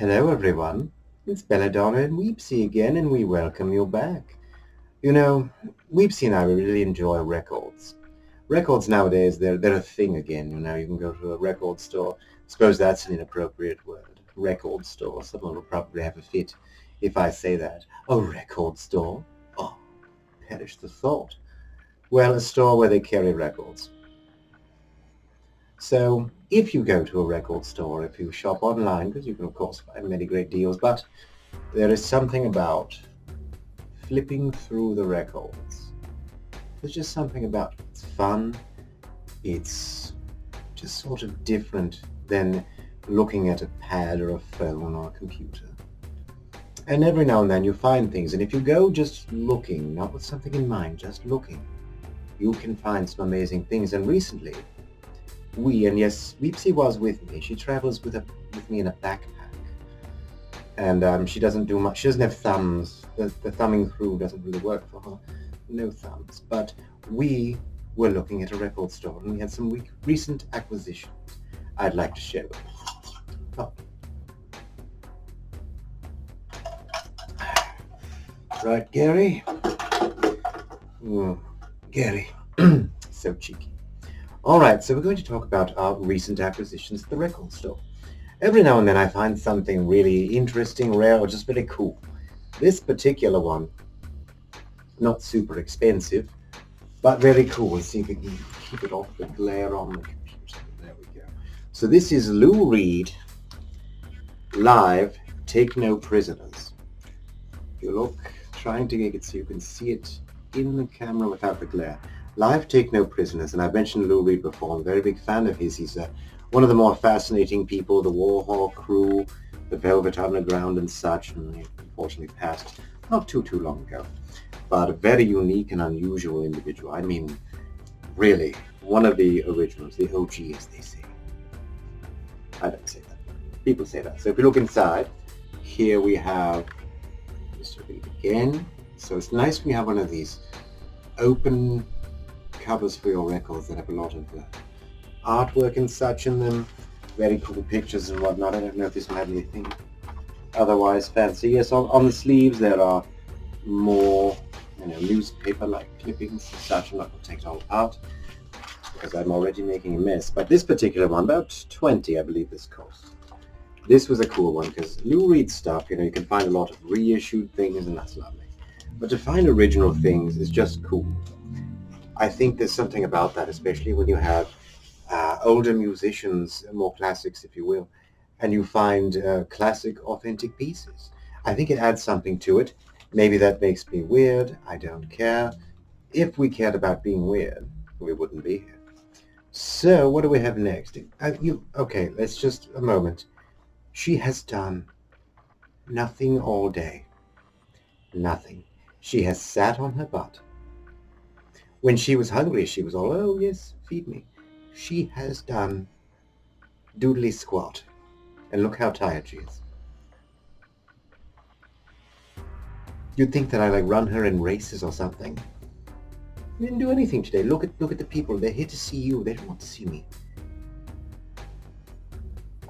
Hello everyone, it's Belladonna and Weepsy again and we welcome you back. You know, Weepsy and I really enjoy records. Records nowadays, they're a thing again, you can go to a record store. Suppose that's an inappropriate word. Record store. Someone will probably have a fit if I say that. A record store? Oh, perish the thought. Well, a store where they carry records. So if you go to a record store, if you shop online, because you can of course find many great deals, but there is something about flipping through the records. There's just something about it. It's fun. It's just sort of different than looking at a pad or a phone or a computer. And every now and then you find things, and if you go just looking, not with something in mind, just looking, you can find some amazing things. And recently, and yes, Weepsy was with me. She travels with me in a backpack. And she doesn't do much. She doesn't have thumbs. The thumbing through doesn't really work for her. No thumbs. But we were looking at a record store and we had some recent acquisitions I'd like to share with you. Oh. Right, Gary? Gary. So cheeky. All right, so we're going to talk about our recent acquisitions at the record store. Every now and then I find something really interesting, rare, or just very cool. This particular one, not super expensive, but very cool. Let's see if we can keep it off the glare on the computer. There we go. So this is Lou Reed, live, Take No Prisoners. If you look, trying to get it so you can see it in the camera without the glare. Live, Take No Prisoners, and I've mentioned Lou Reed before. I'm a very big fan of his. He's one of the more fascinating people, the Warhawk crew, the Velvet Underground and such, and he unfortunately passed not too long ago. But a very unique and unusual individual. I mean, really, one of the originals, the OG as they say. I don't say that. People say that. So if you look inside, here we have, just to read again. So it's nice when you have one of these open covers for your records that have a lot of artwork and such in them, very cool pictures and whatnot. I don't know if this one had anything otherwise fancy. Yes, on the sleeves there are more newspaper-like clippings and such. I'm not going to take it all apart because I'm already making a mess. But this particular one, about 20 I believe this cost. This was a cool one because Lou Reed stuff, you can find a lot of reissued things and that's lovely. But to find original things is just cool. I think there's something about that, especially when you have older musicians, more classics, if you will, and you find classic, authentic pieces. I think it adds something to it. Maybe that makes me weird. I don't care. If we cared about being weird, we wouldn't be here. So what do we have next? Okay, let's just a moment. She has done nothing all day. Nothing. She has sat on her butt. When she was hungry, she was all, oh yes, feed me. She has done doodly squat. And look how tired she is. You'd think that I run her in races or something. I didn't do anything today. Look at the people. They're here to see you. They don't want to see me.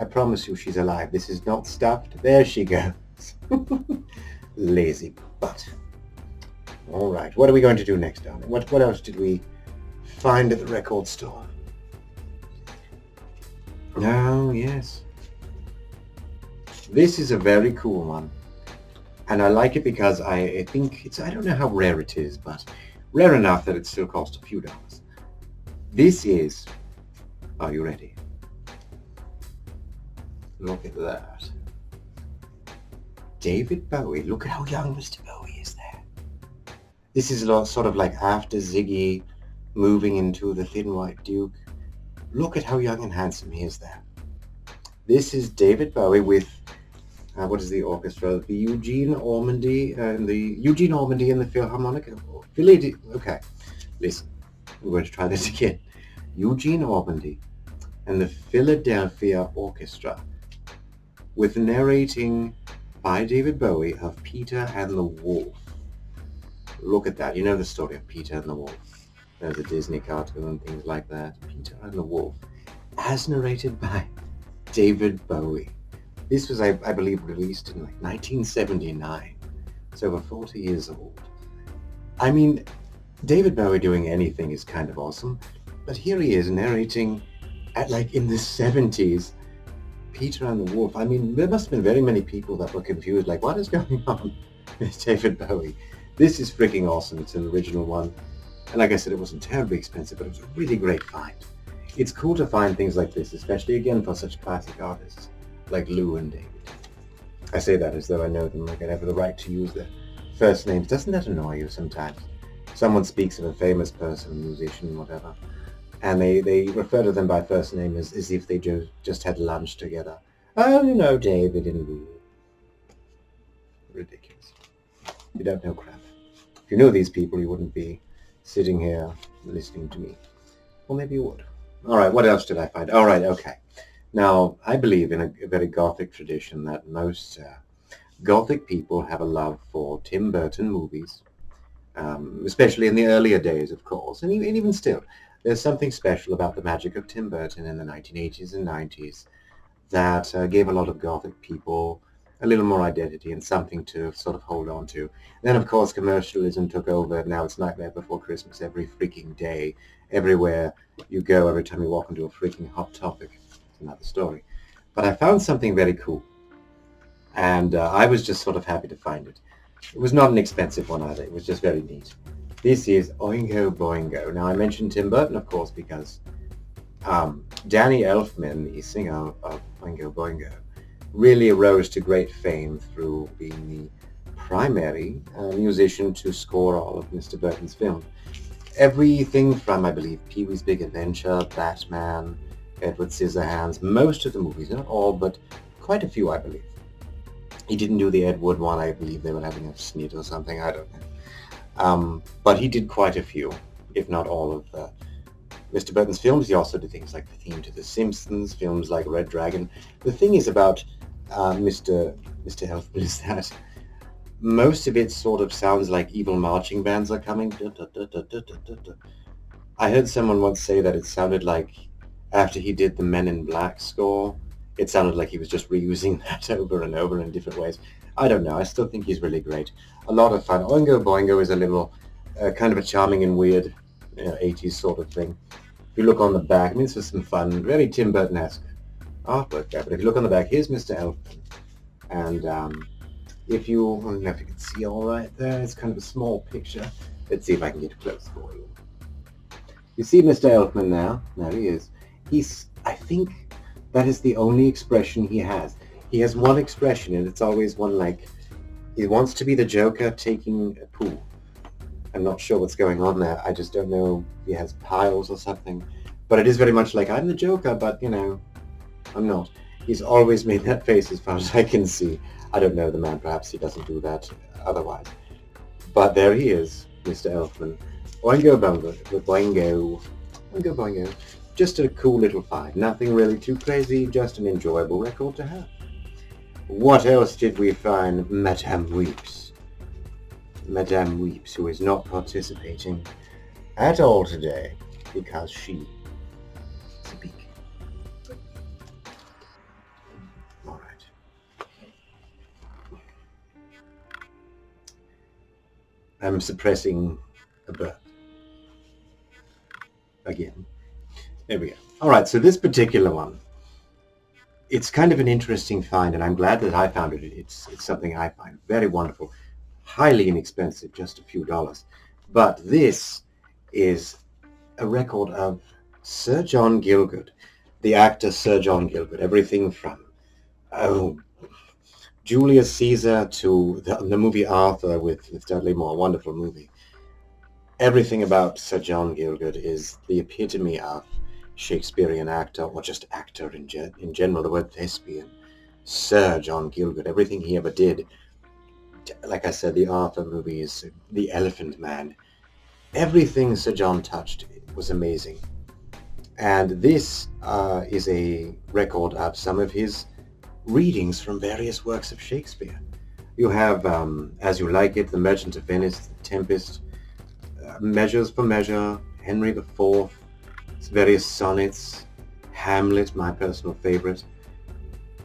I promise you she's alive. This is not stuffed. There she goes. Lazy butt. All right, what are we going to do next, darling? What else did we find at the record store? Oh, yes. This is a very cool one. And I like it because I think I don't know how rare it is, but rare enough that it still costs a few dollars. This is, are you ready? Look at that. David Bowie. Look at how young Mr. Bowie is there. This is sort of like after Ziggy moving into the Thin White Duke. Look at how young and handsome he is there. This is David Bowie with, what is the orchestra? The Eugene Ormandy and the Philharmonic. Okay, listen, we're going to try this again. Eugene Ormandy and the Philadelphia Orchestra with narrating by David Bowie of Peter and the Wolf. Look at that. You know the story of Peter and the Wolf. There's a Disney cartoon and things like that. Peter and the Wolf. As narrated by David Bowie. This was, I believe, released in like 1979. It's over 40 years old. I mean, David Bowie doing anything is kind of awesome, but here he is narrating at like in the 70s, Peter and the Wolf. I mean, there must have been very many people that were confused, like, what is going on with David Bowie? This is freaking awesome. It's an original one. And like I said, it wasn't terribly expensive, but it was a really great find. It's cool to find things like this, especially again for such classic artists like Lou and David. I say that as though I know them, like I have the right to use their first names. Doesn't that annoy you sometimes? Someone speaks of a famous person, musician, whatever, and they refer to them by first name as if they just had lunch together. Oh, you know, David and Lou. Ridiculous. You don't know crap. If you know these people, you wouldn't be sitting here listening to me. Or maybe you would. All right, what else did I find? All right, okay. Now, I believe in a very Gothic tradition that most Gothic people have a love for Tim Burton movies, especially in the earlier days, of course, and even still. There's something special about the magic of Tim Burton in the 1980s and 90s that gave a lot of Gothic people a little more identity and something to sort of hold on to. Then, of course, commercialism took over. Now it's Nightmare Before Christmas every freaking day, everywhere you go, every time you walk into a freaking Hot Topic. It's another story. But I found something very cool, and I was just sort of happy to find it. It was not an expensive one either. It was just very neat. This is Oingo Boingo. Now, I mentioned Tim Burton, of course, because Danny Elfman, the singer of Oingo Boingo, really rose to great fame through being the primary musician to score all of Mr. Burton's films. Everything from, I believe, Pee-wee's Big Adventure, Batman, Edward Scissorhands, most of the movies, not all, but quite a few, I believe. He didn't do the Ed Wood one. I believe they were having a snit or something. I don't know. But he did quite a few, if not all of Mr. Burton's films. He also did things like the theme to The Simpsons, films like Red Dragon. The thing is about Mr. Elfman is that most of it sort of sounds like evil marching bands are coming. I heard someone once say that it sounded like after he did the Men in Black score, it sounded like he was just reusing that over and over in different ways. I don't know. I still think he's really great. A lot of fun. Oingo Boingo is a little kind of a charming and weird 80s sort of thing. If you look on the back, I mean, this was some fun, very Tim Burton-esque artwork there. But if you look on the back, here's Mr. Elfman. And if you, I don't know if you can see all right there, it's kind of a small picture. Let's see if I can get close for you. You see Mr. Elfman now? There he is. I think that is the only expression he has. He has one expression, and it's always one like, he wants to be the Joker taking a poo. I'm not sure what's going on there. I just don't know if he has piles or something. But it is very much like, I'm the Joker, but, I'm not. He's always made that face as far as I can see. I don't know the man. Perhaps he doesn't do that otherwise. But there he is, Mr. Elfman. Oingo Boingo. Oingo Boingo. Just a cool little find. Nothing really too crazy, just an enjoyable record to have. What else did we find? Madame Weeps. Madame Weeps, who is not participating at all today because she is a beak. All right. I'm suppressing a burp. Again. There we go. All right, so this particular one, it's kind of an interesting find, and I'm glad that I found it. It's something I find very wonderful, highly inexpensive, just a few dollars. But this is a record of Sir John Gilgud, the actor Sir John Gilbert. Everything from Julius Caesar to the movie Arthur with Dudley Moore, wonderful movie. Everything about Sir John Gilgud is the epitome of Shakespearean actor, or just actor in general, the word thespian. Sir John Gilbert, everything he ever did, like I said, the Arthur movies, The Elephant Man, everything Sir John touched was amazing. And this is a record of some of his readings from various works of Shakespeare. You have As You Like It, The Merchant of Venice, The Tempest, Measures for Measure, Henry IV, various sonnets, Hamlet, my personal favorite.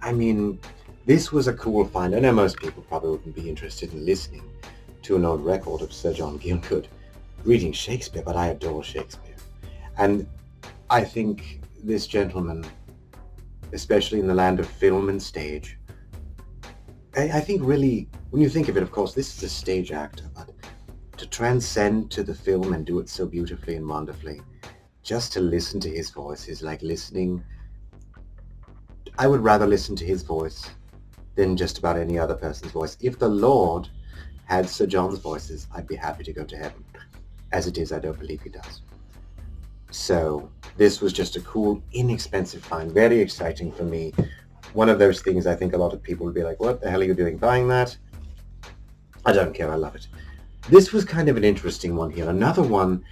I mean, This was a cool find. I know most people probably wouldn't be interested in listening to an old record of Sir John Gilgud reading Shakespeare, but I adore Shakespeare. And I think this gentleman, especially in the land of film and stage, I think really, when you think of it, of course, this is a stage actor, but to transcend to the film and do it so beautifully and wonderfully, just to listen to his voice is like listening. I would rather listen to his voice than just about any other person's voice. If the Lord had Sir John's voices, I'd be happy to go to heaven. As it is, I don't believe he does. So this was just a cool, inexpensive find. Very exciting for me. One of those things I think a lot of people would be like, what the hell are you doing buying that? I don't care. I love it. This was kind of an interesting one here. Another one,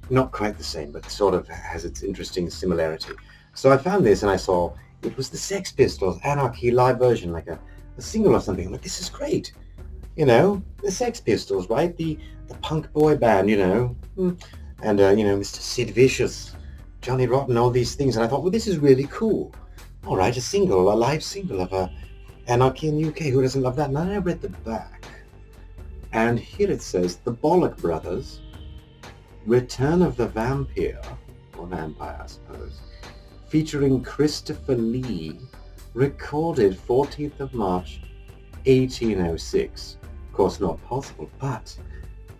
not quite the same, but sort of has its interesting similarity. So I found this and I saw it was the Sex Pistols Anarchy live version, like a single or something. I'm like, this is great. You know, the Sex Pistols, right? The punk boy band, you know. And, Mr. Sid Vicious, Johnny Rotten, all these things. And I thought, well, this is really cool. All right, a live single of Anarchy in the UK. Who doesn't love that? And then I read the back. And here it says, The Bollock Brothers, Return of the Vampire, or Vampire, I suppose, featuring Christopher Lee, recorded 14th of March, 1806. Of course, not possible, but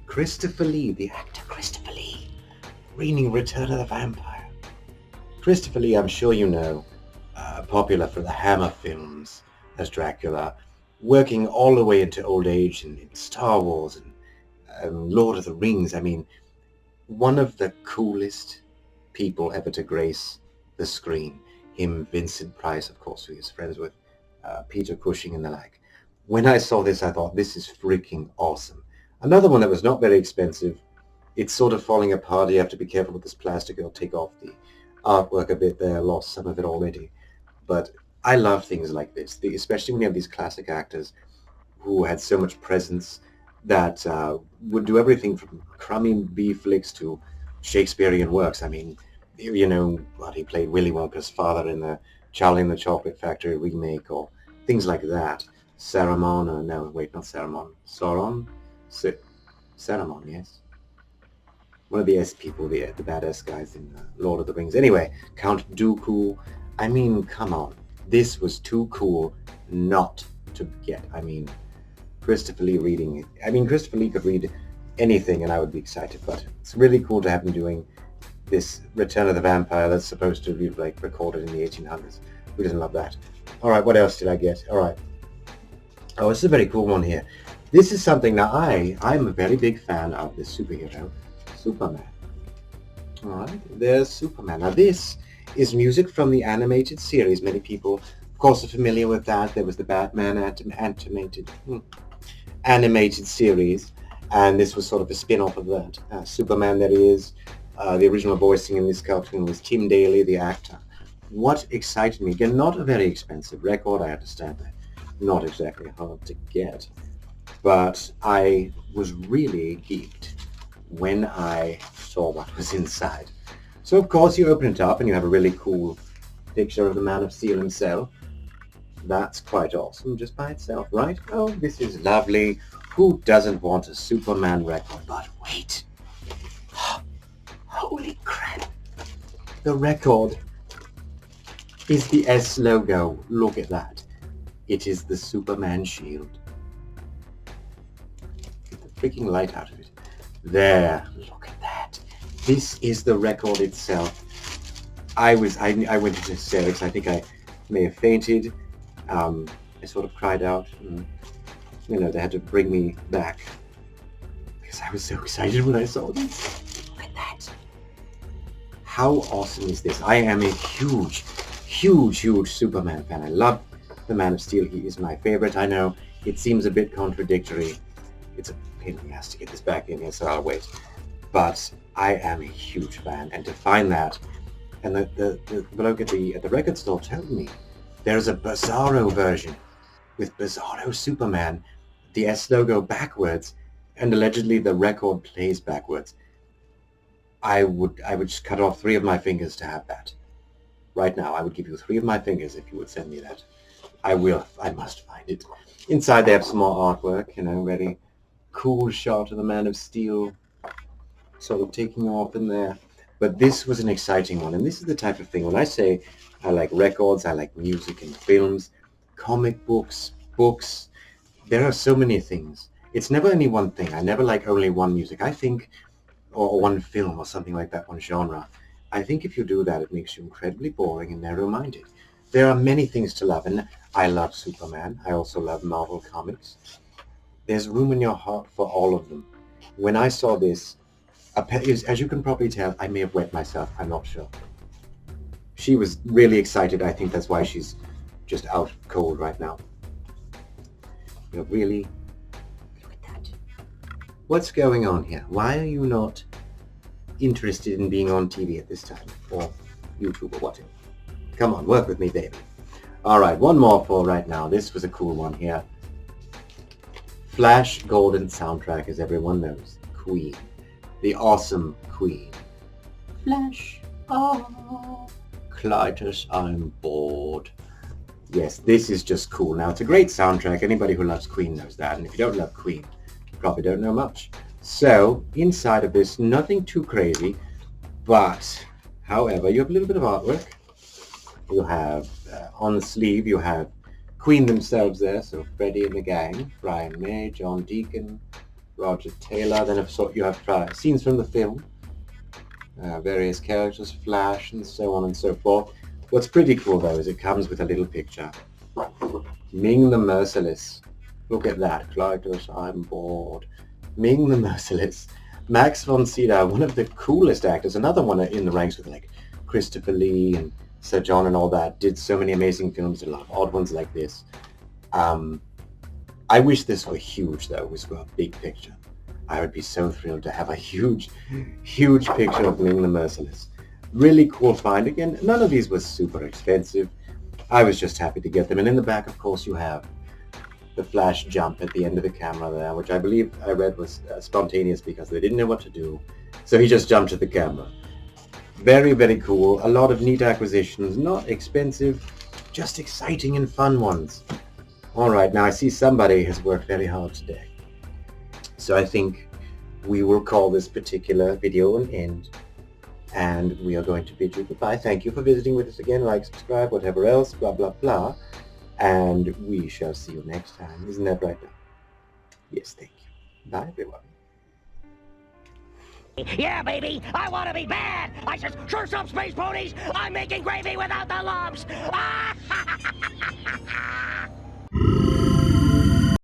Christopher Lee, the actor Christopher Lee, reading Return of the Vampire. Christopher Lee, I'm sure you know, popular for the Hammer films as Dracula, working all the way into old age in Star Wars and Lord of the Rings. I mean, one of the coolest people ever to grace the screen. Him, Vincent Price, of course, who he's friends with, Peter Cushing and the like. When I saw this, I thought, this is freaking awesome. Another one that was not very expensive. It's sort of falling apart. You have to be careful with this plastic. It'll take off the artwork a bit there. I lost some of it already. But I love things like this, especially when you have these classic actors who had so much presence that would do everything from crummy B flicks to Shakespearean works. I mean, you know, what he played Willy Wonka's father in the Charlie and the Chocolate Factory remake, or things like that. Saruman, no, wait, not Saruman. Sauron? Saruman, yes. One of the S people, the badass guys in Lord of the Rings. Anyway, Count Dooku. I mean, come on. This was too cool not to get. I mean, Christopher Lee reading it. I mean, Christopher Lee could read anything and I would be excited, but it's really cool to have him doing this Return of the Vampire that's supposed to be like recorded in the 1800s. Who doesn't love that? All right, what else did I get? All right. Oh, this is a very cool one here. This is something that I'm a very big fan of this superhero, Superman. All right, there's Superman. Now this is music from the animated series. Many people, of course, are familiar with that. There was the Batman animated series, and this was sort of a spin-off of that. Superman, that is. The original voicing in this cartoon was Tim Daly, the actor. What excited me, again, not a very expensive record, I understand that. Not exactly hard to get. But I was really geeked when I saw what was inside. So, of course, you open it up and you have a really cool picture of the Man of Steel himself. That's quite awesome just by itself, right? Oh, this is lovely. Who doesn't want a Superman record? But wait. Holy crap. The record is the S logo. Look at that. It is the Superman shield. Get the freaking light out of it. There. Look at that. This is the record itself. I went into hysterics. I think I may have fainted. I sort of cried out. And, they had to bring me back because I was so excited when I saw this. Look at that. How awesome is this? I am a huge Superman fan. I love the Man of Steel. He is my favorite. I know it seems a bit contradictory. It's a pain in the ass to get this back in here, so I'll wait. But I am a huge fan, and to find that, and the bloke at the record store told me there's a Bizarro version with Bizarro Superman, the S logo backwards, and allegedly the record plays backwards. I would just cut off 3 of my fingers to have that. Right now, I would give you 3 of my fingers if you would send me that. I must find it. Inside they have some more artwork, very cool shot of the Man of Steel sort of taking off in there. But this was an exciting one, and this is the type of thing, when I say I like records, I like music and films, comic books, books, there are so many things. It's never only one thing. I never like only one music. I think, or one film or something like that, one genre. I think if you do that, it makes you incredibly boring and narrow-minded. There are many things to love, and I love Superman. I also love Marvel Comics. There's room in your heart for all of them. When I saw this, as you can probably tell, I may have wet myself. I'm not sure. She was really excited. I think that's why she's just out cold right now. You're really... Look at that. What's going on here? Why are you not interested in being on TV at this time? Or YouTube or whatever? Come on, work with me, baby. All right, one more for right now. This was a cool one here. Flash Golden soundtrack, as everyone knows. Queen. The awesome Queen. Flash. Oh. Clytus, I'm bored. Yes, this is just cool. Now, it's a great soundtrack. Anybody who loves Queen knows that. And if you don't love Queen, you probably don't know much. So, inside of this, nothing too crazy. But, however, you have a little bit of artwork. You have, on the sleeve, you have Queen themselves there. So, Freddie and the gang. Brian May, John Deacon, Roger Taylor. Then you have scenes from the film. Various characters, Flash, and so on and so forth. What's pretty cool, though, is it comes with a little picture. Ming the Merciless. Look at that. Clytus, I'm bored. Ming the Merciless. Max von Sydow, one of the coolest actors. Another one in the ranks with, like, Christopher Lee and Sir John and all that. Did so many amazing films, a lot of odd ones like this. I wish this were huge, though. It was for a big picture. I would be so thrilled to have a huge, huge picture of Ming the Merciless. Really cool find. Again, none of these was super expensive. I was just happy to get them. And in the back, of course, you have the Flash jump at the end of the camera there, which I believe I read was spontaneous because they didn't know what to do. So he just jumped at the camera. Very, very cool. A lot of neat acquisitions. Not expensive, just exciting and fun ones. All right, now I see somebody has worked very hard today. So I think we will call this particular video an end. And we are going to bid you goodbye. Thank you for visiting with us again. Like, subscribe, whatever else, blah, blah, blah. And we shall see you next time. Isn't that right now? Yes, thank you. Bye, everyone. Yeah, baby, I want to be bad. I just sure some space ponies. I'm making gravy without the lumps. Ah!